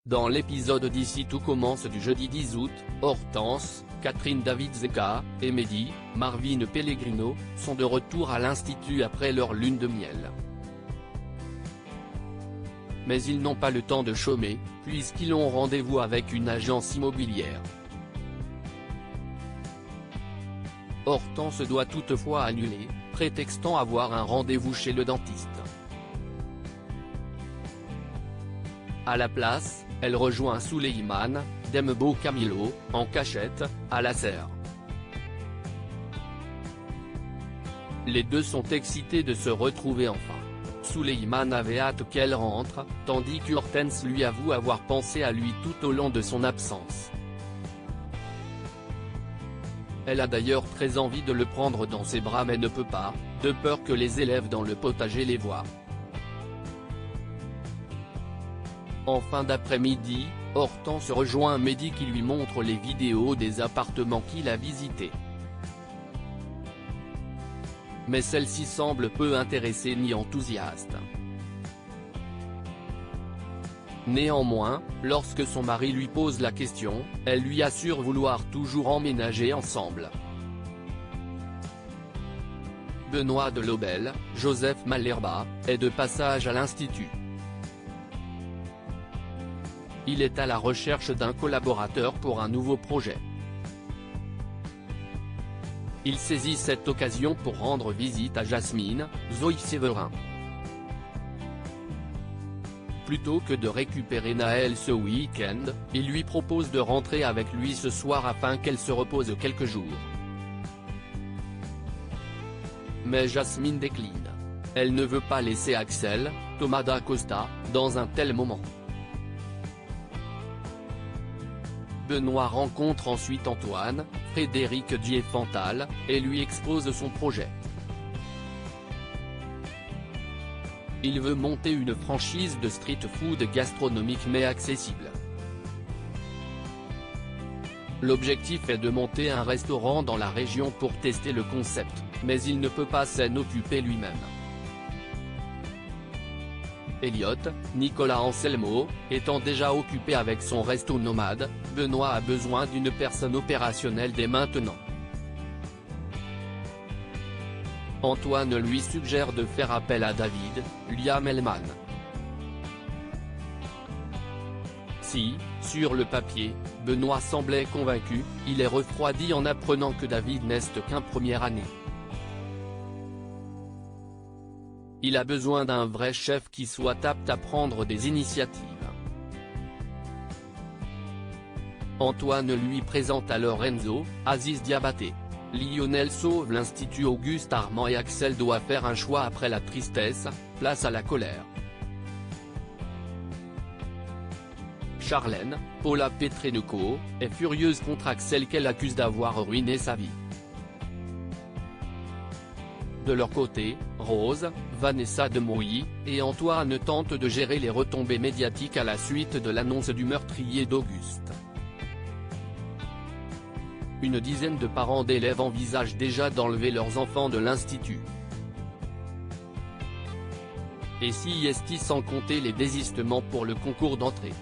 Dans l'épisode d'Ici tout commence du jeudi 10 août, Hortense, Catherine David-Zeka, et Mehdi, Marvin Pellegrino, sont de retour à l'Institut après leur lune de miel. Mais ils n'ont pas le temps de chômer, puisqu'ils ont rendez-vous avec une agence immobilière. Hortense doit toutefois annuler, prétextant avoir un rendez-vous chez le dentiste. À la place, elle rejoint Souleymane, Dembo Camilo, en cachette, à la serre. Les deux sont excités de se retrouver enfin. Souleymane avait hâte qu'elle rentre, tandis qu'Hortense lui avoue avoir pensé à lui tout au long de son absence. Elle a d'ailleurs très envie de le prendre dans ses bras mais ne peut pas, de peur que les élèves dans le potager les voient. En fin d'après-midi, Hortense rejoint Mehdi qui lui montre les vidéos des appartements qu'il a visités. Mais celle-ci semble peu intéressée ni enthousiaste. Néanmoins, lorsque son mari lui pose la question, elle lui assure vouloir toujours emménager ensemble. Benoît Delobel, Joseph Malherba, est de passage à l'Institut. Il est à la recherche d'un collaborateur pour un nouveau projet. Il saisit cette occasion pour rendre visite à Jasmine, Zoé Séverin. Plutôt que de récupérer Naël ce week-end, il lui propose de rentrer avec lui ce soir afin qu'elle se repose quelques jours. Mais Jasmine décline. Elle ne veut pas laisser Axel, Thomas d'Acosta, dans un tel moment. Benoît rencontre ensuite Antoine, Frédéric Diefenthal, et lui expose son projet. Il veut monter une franchise de street food gastronomique mais accessible. L'objectif est de monter un restaurant dans la région pour tester le concept, mais il ne peut pas s'en occuper lui-même. Elliot, Nicolas Anselmo, étant déjà occupé avec son resto nomade, Benoît a besoin d'une personne opérationnelle dès maintenant. Antoine lui suggère de faire appel à David, Liam Hellman. Si, sur le papier, Benoît semblait convaincu, il est refroidi en apprenant que David n'est qu'un première année. Il a besoin d'un vrai chef qui soit apte à prendre des initiatives. Antoine lui présente alors Enzo, Aziz Diabaté. Lionel sauve l'Institut Auguste Armand et Axel doit faire un choix après la tristesse, place à la colère. Charlène, Paula Petrenko, est furieuse contre Axel qu'elle accuse d'avoir ruiné sa vie. De leur côté, Rose, Vanessa Demouy, et Antoine tentent de gérer les retombées médiatiques à la suite de l'annonce du meurtrier d'Auguste. Une dizaine de parents d'élèves envisagent déjà d'enlever leurs enfants de l'Institut. Et si est sans compter les désistements pour le concours d'entrée.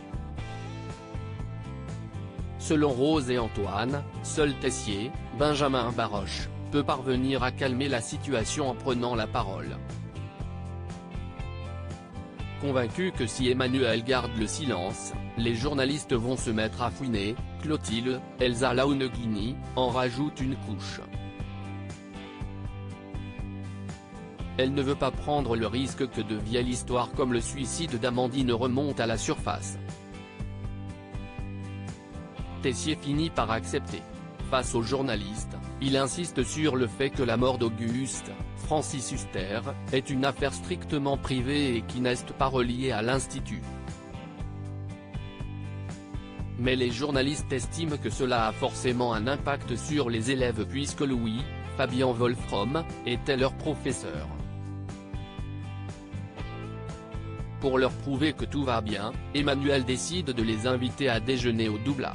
Selon Rose et Antoine, seul Tessier, Benjamin Baroche, peut parvenir à calmer la situation en prenant la parole. Convaincu que si Emmanuel garde le silence, les journalistes vont se mettre à fouiner, Clotilde, Elsa Launeghini, en rajoute une couche. Elle ne veut pas prendre le risque que de vieilles histoires comme le suicide d'Amandine remontent à la surface. Tessier finit par accepter. Face aux journalistes, il insiste sur le fait que la mort d'Auguste, Francis Huster, est une affaire strictement privée et qui n'est pas reliée à l'Institut. Mais les journalistes estiment que cela a forcément un impact sur les élèves puisque Louis, Fabien Wolfrom, était leur professeur. Pour leur prouver que tout va bien, Emmanuel décide de les inviter à déjeuner au Doubla.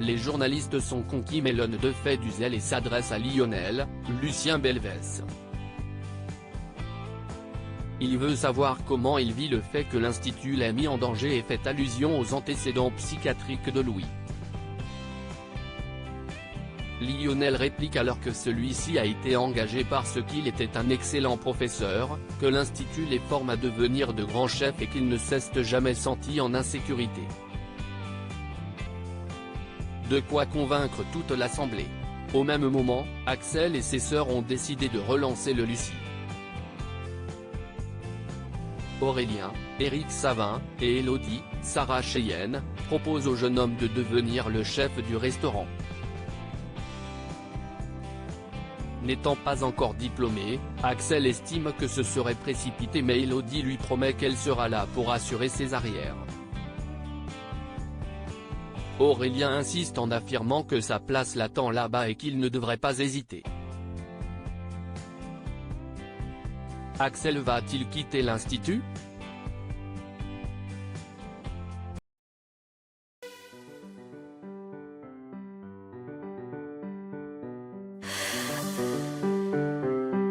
Les journalistes sont conquis mais l'un d'eux fait du zèle et s'adresse à Lionel, Lucien Belvès. Il veut savoir comment il vit le fait que l'Institut l'ait mis en danger et fait allusion aux antécédents psychiatriques de Louis. Lionel réplique alors que celui-ci a été engagé parce qu'il était un excellent professeur, que l'Institut les forme à devenir de grands chefs et qu'il ne s'est jamais senti en insécurité. De quoi convaincre toute l'Assemblée. Au même moment, Axel et ses sœurs ont décidé de relancer le Lucie. Aurélien, Éric Savin, et Élodie, Sarah Cheyenne, proposent au jeune homme de devenir le chef du restaurant. N'étant pas encore diplômé, Axel estime que ce serait précipité mais Élodie lui promet qu'elle sera là pour assurer ses arrières. Aurélien insiste en affirmant que sa place l'attend là-bas et qu'il ne devrait pas hésiter. Axel va-t-il quitter l'Institut ?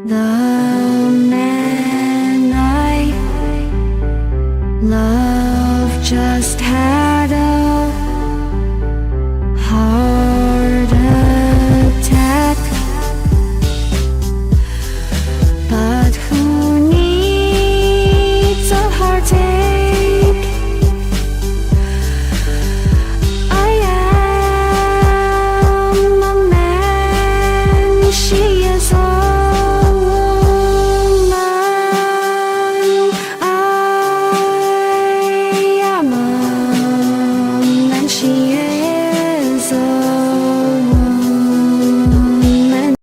나